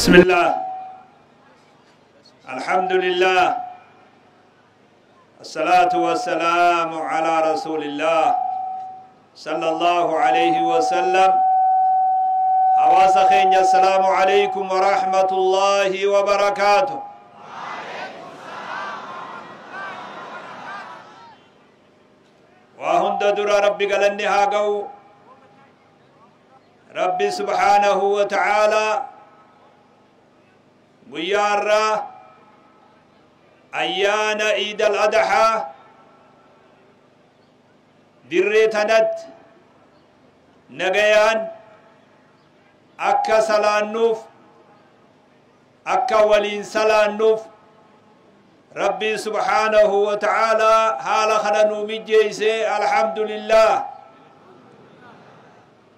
بسم الله الحمد لله الصلاة والسلام على رسول الله صلى الله عليه وسلم. حواس خين السلام عليكم ورحمة الله وبركاته. وهند در ربي قالني هاقو ربي سبحانه وتعالى ويارا أيان عيد الأضحى دريتنت نغيان أكا سلانوف أكا ولين سلانوف ربي سبحانه وتعالى حال خلنو مجيسي الحمد لله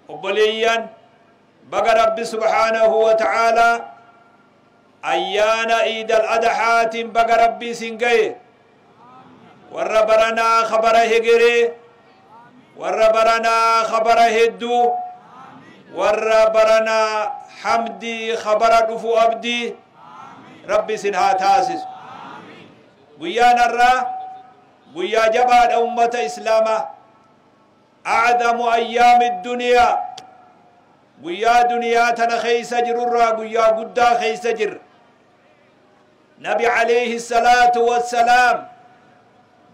وبليا بقى ربي سبحانه وتعالى أيان عيد الأضحى بقى ربي سنقي وربرنا خبره هجري وربرنا خبره هدو وربرنا حمدي خبر دفو أبدي ربي سنها تاسس قيانا الرا قيا جبال أمة إسلامة أعظم أيام الدنيا قيا دنيا تنخيس جر الرا قيا قدا خيس جر نبي عليه الصلاة والسلام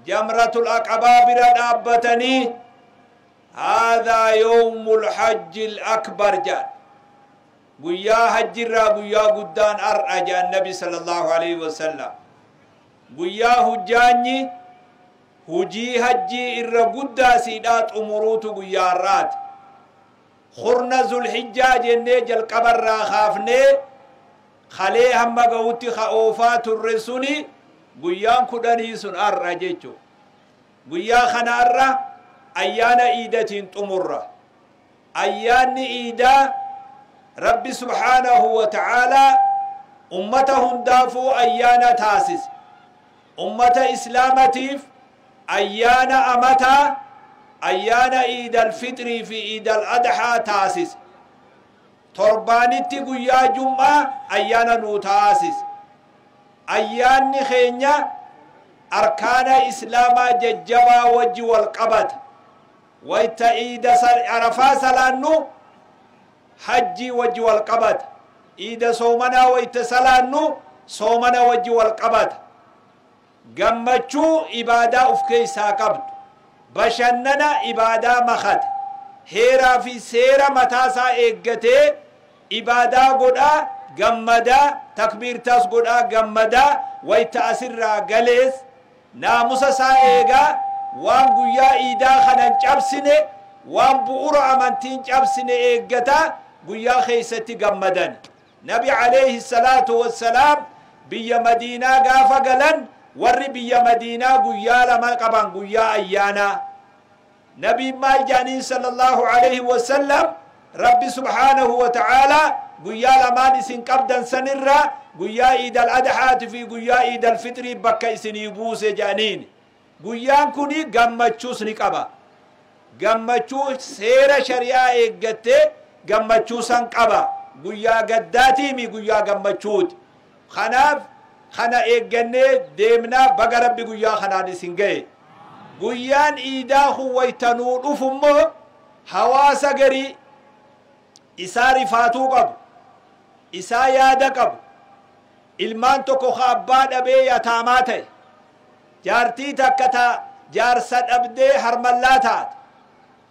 جمرة الأقبى برد أبتني هذا يوم الحج الأكبر جان قيا هجر قيا قدان أرأجا النبي صلى الله عليه وسلم قيا هجاني هجي هجي إر قدا سيدات أمروت قيا رات خرنا ذو الحجاج النجل قبر خافني خليه هم قوتي خاوفات الرسولي قيان كدني سن أرجيتو قيا خنارة أيان إيدة تمرة أيان إيدة ربي سبحانه وتعالى أمتهم دافو أيان تاسس أمة إسلامتيف أيان أمتا أيان عيد الفطر في عيد الأضحى تاسس تربانيتي قيا جمعة أيان نو تاسس أيان خينيا أركان إسلاما ججبا وجه والقبط ويتا عيد عرفا سلانو حجي وجه والقبط عيد صومنا ويتا سلانو صومنا وجه والقبط قمتشو إبادة أفكي ساقبت بشننا إبادة مخد هيرا في سيرا متاسا إيقتي إبادة قدا قمدا تكبير تاس قدا قمدا ويتأسر قليس ناموسا سا إيقا وان قيا إيدا خنان جابسني وان بؤر أمانتين جابسني إيقتا قيا خيستي قمدا نبي عليه الصلاة والسلام بيا مدينة قافا قلن warri biyya madiinaa guyyaa lama qaban guyyaa ayyaana nabi maajani sallallahu alayhi wasallam rabbi subhanahu wa ta'ala guyyaa lamaan isin qabdan sanirra guyyaa iid al-adhaati fi guyyaa iid al-fitri bakka isinii buuse jaaniin guyyaan kuni gammachuus ni qaba gammachuu seera shari'aa eeggatte gammachuu san qaba guyyaa gaddaatii mi guyyaa gammachuuti kanaaf خنا إيجنة دمنا بقرب بقوليا خنا نسنجي قيان إيدا هو يتنور أفمه حواس جري إساري فاتو قب إسايا دقب إلمان تكو خابان أبي يتاماته جارتي تكتا جارسد أبدي هرملاتات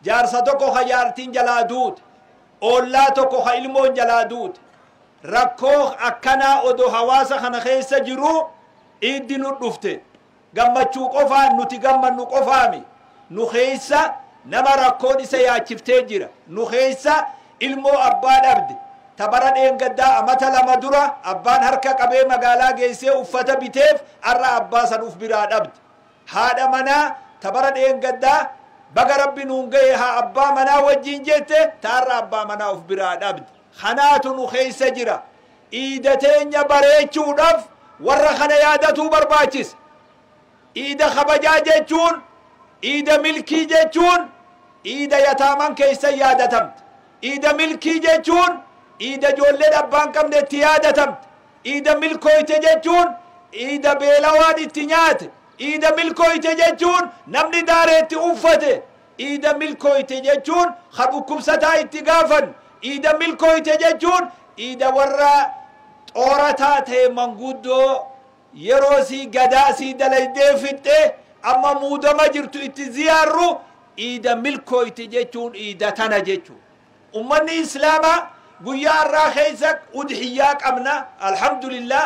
جارسدكو خيارتين جلادود أولاتكو خيلمون جلادود ركوخ أكنا أدو حواسا خنا خيسا جرو إيدي نطفته غمچو قفا نتي غمن نقفامي نخيسا نما ركون إسا ياچفته جرا نخيسا علمو أبان أبد تبرد إنقدا أمتا لما درا أبان هركا قبي مقالا جيسي أفتا بيتيف أرى أباسا أفبراد أبد هذا منا تبرد إنقدا بقى ربي نونغيها أبا منا وجين جيته تارى أبا منا أفبراد أبد خنات نخيس جرا إيدتين بريتشو دف ورا خنا يادتو برباچس إيدا خبجا جيتشون إيدا ملكي جيتشون إيدا يتامن كيس يادتمت إيدا ملكي جيتشون إيدا جولين أبان كم نتيادة تمت إيدا ملكوي تججون إيدا بيلوان التنيات إيدا ملكوي تججون نمني داريتي أفته إيدا ملكوي تججون خبوكم ستا اتقافا إيدا ملكوي تججون إيدا ورا أوراتاتي منقودو يروسي قداسي دليدي فته أما مودا ما جرتو اتزيارو إيدا ملكوي تججون إيدا تنججون أمني إسلاما قيار راخيسك ودحياك أمنا الحمد لله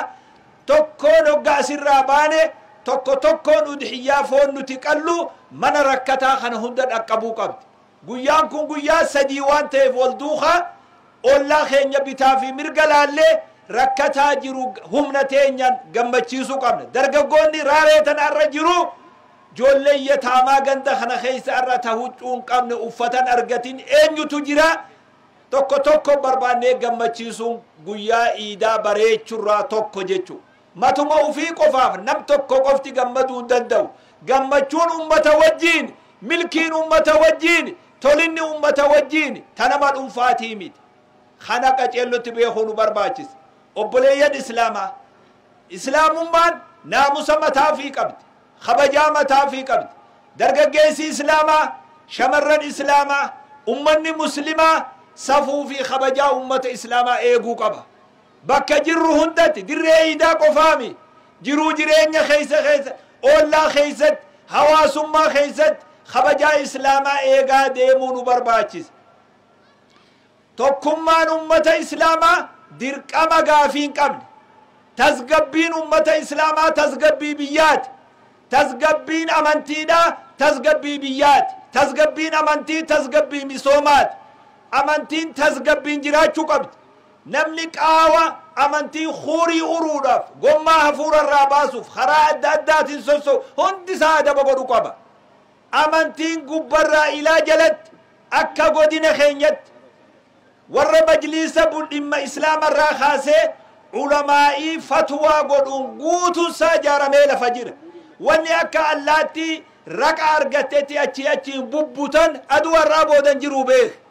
تكون وقاسي الراباني تكون ودحيا فون نتقلو من ركتا خن هندن أقبو قبد قيان كون قيا سديوان تيف والدوخة أولا خين يبتا في مرقلالي ركتا جرو هم نتينيان قمتشيسو قبنا درققوني راريتن الرجرو جولي يتاما قند خن خيس أرى تهوجون قبنا أفتن أرقتين أين يتجرى tokko barbaanne gammachiisuun guyyaa iidaa bareechurraa tokko jechu matuma ufii qofaaf nam tokko qofti gammaduu danda'u gammachuun ummata wajjiin milkiin ummata wajjiin tolinni ummata wajjiin tanama dhuunfaatii miti kana qaceellotti beekuun barbaachisa obboleeyyan islaamummaan naamusa mataafii qabdi kabajaa mataafii qabdi dargaggeessi islaamaa shamarran islaamaa ummanni muslimaa safuu fi kabajaa ummata islaamaa eeguu qaba bakka jirru hundatti dirree iidaa qofaami jiruu jireenya keessa oollaa keessatti hawaasummaa keessatti kabajaa islaamaa eegaa deemuu nu barbaachisa tokkummaan ummata islaamaa dirqama gaafiin qabne tasgabbiin ummata islaamaa tasgabbii biyyaati tasgabbiin amantiidha tasgabbii biyyaati tasgabbiin amantii tasgabbii misoomaati amantiin tasgabbiin jiraachuu qabdi namni qaawa amantii xurii uruudhaaf gommaa hafuurarraa baasuuf karaa adda addaatiin sosso hundi isaa adaba godhu qaba amantiin gubbarraa ilaa jalatti akka godina keenyatti warra majliisa dhimma islaamarraa kaasee ulamaa'ii fatwaa godhuun guutuunsaa ijaaramee lafa jira wanni akka allaattii raqa argattetti achiin bubbutan aduwarraa boodan jiruu beek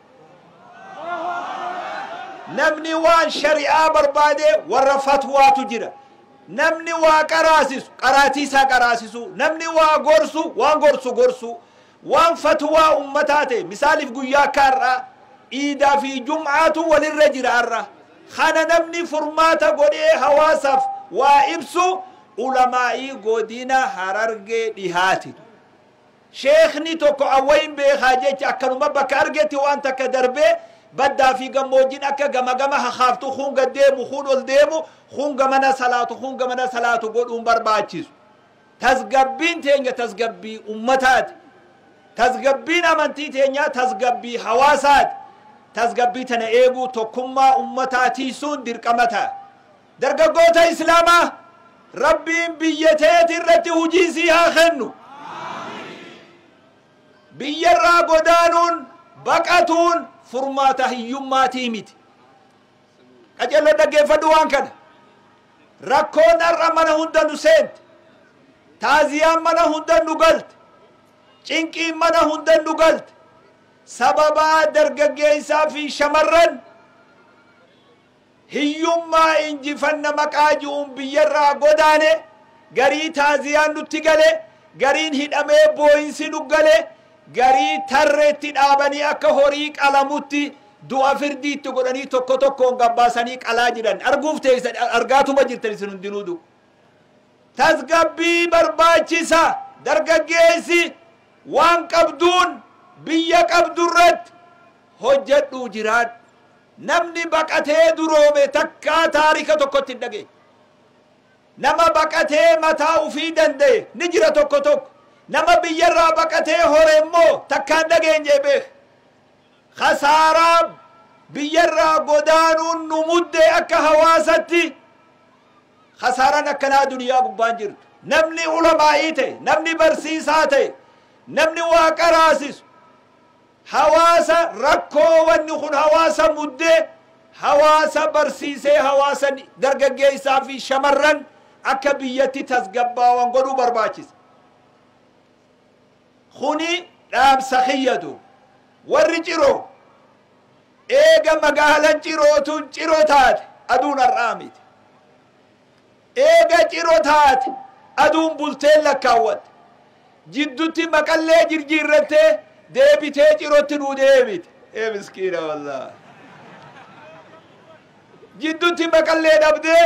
namni waan shari'aa barbaade warra fatwaatu jira namni waa qaraasisu qaraatiisaa qaraasisu namni waa gorsu waan gorsu waan fatwaa ummataate misaaliif guyyaa kaarraa iidaa fi jum'aatu walirra jira arra kana namni furmaata godhee hawaasaaf waa ibsu ulamaa'ii godina harargee dhihaati sheekhni tokko awwayin beekaa jecha akkanuma bakka argetti waan takka darbee بدأ في جموجين أكا جما خافتو خون قديم وخون الديم خون جمنا صلاة قول برباچيز تزجبين تينيا تزجبي أمتات تزجبين أمنتي تينيا تزجبي حواسات تزجبي تنايجو تكما أمتاتي سون دركمتا درجة قوة إسلاما ربي بيتات الرتي وجيزيها خنو بيرا قدانون بقاتون فرماته يماتي ميت أجل دقي فدوان كان ركون الرمنا هندا نسنت تازيان منا هندا نقلت چنكي منا هندا نقلت سببا درقاقيسا في شمرن هيوما انجي فن مقاجون بيرا قداني غري تازيان نتقلي غرين هدامي بوينسي نقلي garii tarreetti dhaabanii akka horii qalamutti du'a firdiitti godhanii tokkoon gabbaasanii qalaa jiran arguuf teessa argaatuma jirtan isin hundinuudu tasgabbii barbaachisa dargaggeessi waan qabduun biyya qabdurratti hojjedhu jiraan namni baqatee duroome takkaa taarika tokkotti hin dhageenye nama baqatee mataa ufii danda'e ni jira tokko nama biyyarraa baqatee horemmoo takkaan dhageenye beek khasaaraa biyyarraa godaanuun nu mudde akka hawaasatti khasaaraan akkanaa duniyaa gubbaan jirtu namni ulamaa'ii ta'e namni barsiisaa ta'e namni waa qaraasisu hawaasa rakkoo wanni kun hawaasa muddee hawaasa barsiisee hawaasa dargaggeessaa fi shamarran akka biyyatti tasgabbaawan godhuu barbaachisa خوني دام سخيدو ورجرو eega magaalan cirootuun ciroo taate aduun har'aa miti eega ciroo taate aduun bulteen lakkaawwatte jiddutti maqallee jirjiirrattee deebitee cirootti nuu deebite miskiina wallah jiddutti maqallee dhabdee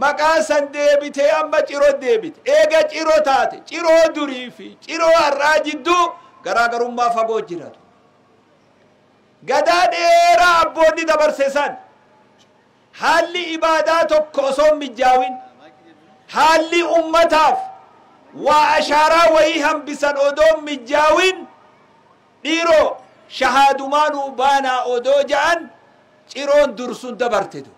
maqaa san deebitee amma ciroo deebite eega ciroo taate ciroo durii fi ciroo har'aa jidduu garaagarummaa fagoo jiratu gadaa dheeraa abboonni dabarse san haalli ibaadaa tokko osoo mijaawin haalli ummataaf waa ashaaraa wayii hambisan odoo mijaawin dhiiroo shahaadumaanuu baanaa odoo ja'an ciroon dursun dabartetu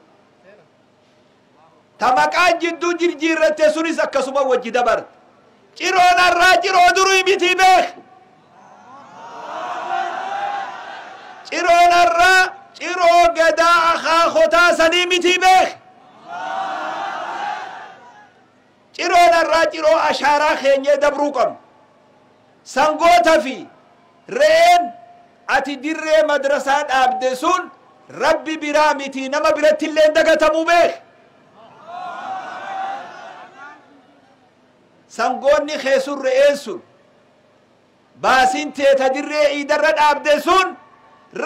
ta maqaan jidduu jirjiirratte sunis akkasuma wajji dabarte ciroon har'aa ciroo durii miti beek ciroon har'aa ciroo gadaa akaakotaa sanii miti beek ciroon har'aa ciroo ashaaraa keenyee dabruu qabnu sangoota fi re'een ati dirree madrasaa dhaabde sun rabbi biraa miti nama biratti illee dagatamuu beek sangoonni keessun re'een sun baasiin teeta dirree iidarra dhaabde sun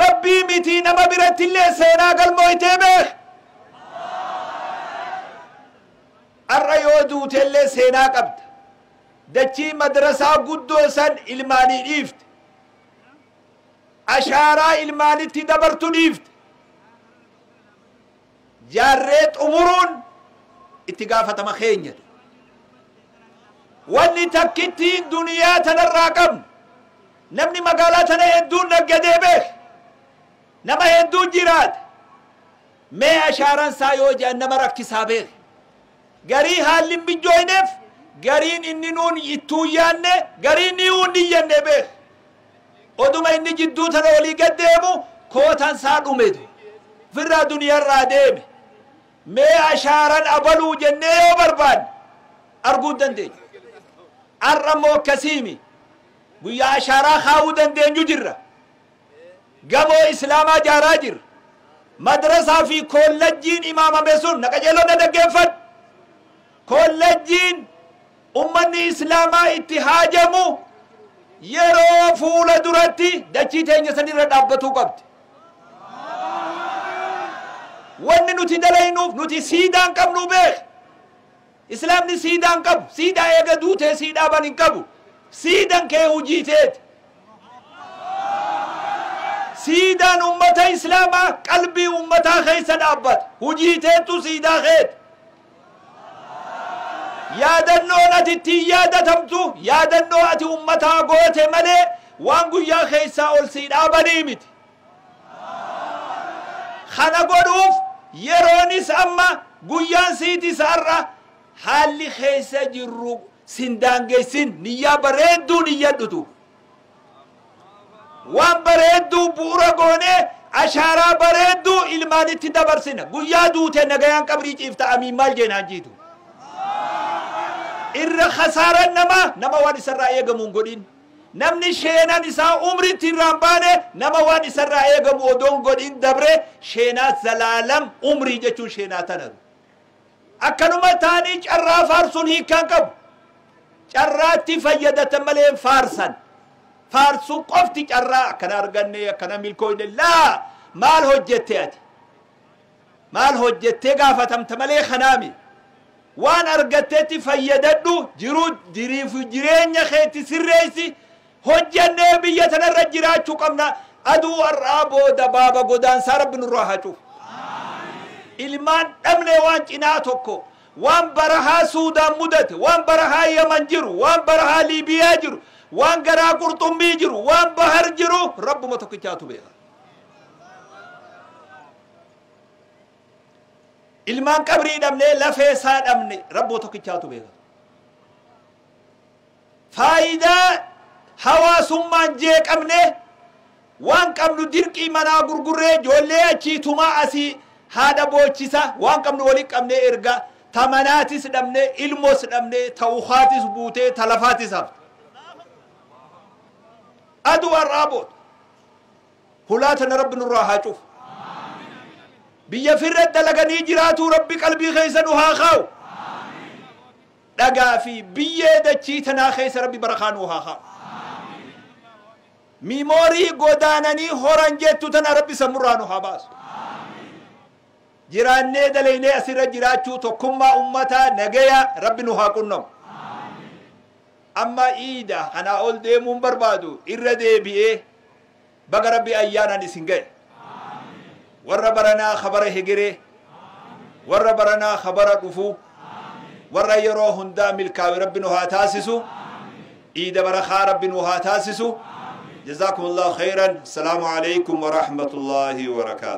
rabbii miti nama biratti illee seenaa galmooytee beek har'a yoo duute illee seenaa qabda dachii madrasaa guddoo san ilmaanii dhiifte ashaaraa ilmaanitti dabartu dhiifte jaarree xumuruun itti gaafatama keenyadha wanni takkittiin duniyaa tanarraa qabnu namni magaalaa tana hedduun naggadee beek nama hedduun jiraata mee ashaaraan isaa yoo jedhan nama rakkisaa beek garii haalli mijjooyneef gariin inni nuun ittuu yaanne gariin ni'uun niyyanne beek oduma inni jidduu tana olii gaddeemu kootan isaa dhumetu firraa duniyaarraa deeme mee ashaaraan abaluu jennee yoo barbaanne arguu dandeenya har'a moo akkasiimi guyyaa ashaaraa kaa'uu dandeenyu jirra gamoo islaamaa jaaraa jirra madrasaa fi kollejjiin imaamame sun naqajeeloo na dhaggeeffadhu kollejjiin ummanni islaamaa itti haajamu yeroo fuula duratti dachii teenya sanirra dhaabbatuu qabdi wanni nuti dalaynuuf nuti siidaan qabnu beek islaamni siidaan qabu siidaa eega duutee siidaa ban hin qabu siidan kee hujiiteeti siidaan ummata islaamaa qalbii ummataa keessa dhaabbata hujiiteetu siidaa keeti yaadannoon ati ittiin yaadatamtu yaadannoo ati ummataa goote malee waan guyyaa keessaa ol sii dhaabanii miti kana godhuuf yeroonis amma guyyaan siitis har'a haalli keessa jirru sindaangeessin niyyaa bareedduu niyyadhutu waan bareedduu bu'ura goonee ashaaraa bareedduu ilmaanitti dabarsina guyyaa duute nagayaan qabrii ciifta amiin maal jeenaan jiitu irra khasaaran nama waan isarraa eegamuun godhin namni sheenan isaa umritti irraan baane nama waan isarraa eegamu odoon godhin dabre sheenaa zalaalam umrii jechuun sheenaa tanatu akkanuma taanii carraa faarsuun hiikkaan qabu carraatti fayyadatan malee faarsan faarsuu qofti carraa akkana arganne akkana milkooyne laa maal hojjette ati maal hojjettee gaafatamta malee kanaami waan argatteetti fayyadadhu jiruu diriifu jireenya keetti sirreessi hojjannee biyya tanarra jiraachuu qabna aduu har'aa booda baaba godaansaa rabbi nurraa hacuuf ilmaan dhabne waan cinaa tokko waan barahaa suudaan mudate waan barahaa yaman jiru waan barahaa liibiyaa jiru waan garaa qurxummii jiru waan bahar jiru rabbuma tokkichaatu beeka ilmaan qabrii dhabne lafee isaa dhabne rabbuma tokkichaatu beeka faayidaa hawaasummaan jeeqamne waan qabnu dirqii manaa gurgurree ijoollee achiitumaa asii haadha boochisa waan qabnu waliin qabnee erga tamanaatis dhabne ilmoos dhabne ta'ukhaatis buutee talafaatis hafte aduu har'aa booda هلاتنا رب نراها شوف بيا فرد لغني جراتو ربي قلبي خيسنها خاو دغا في بيا دچيتنا خيس ربي برخانوها خاو ميموري غودانني هورنجتو تنا ربي سمرانوها باس جيراني دليني اسير جراچو توكما امتا نغيا ربي نوها كنم اما ايدا انا اول ديمون بربادو اردي بيه بقى ربي ايانا نسنگي وربرنا خبر هجري وربرنا خبر دفو ور يروهن دامل كاو رب نوها تاسسو ايدا برخا رب نوها تاسسو جزاكم الله خيرا السلام عليكم ورحمة الله وبركاته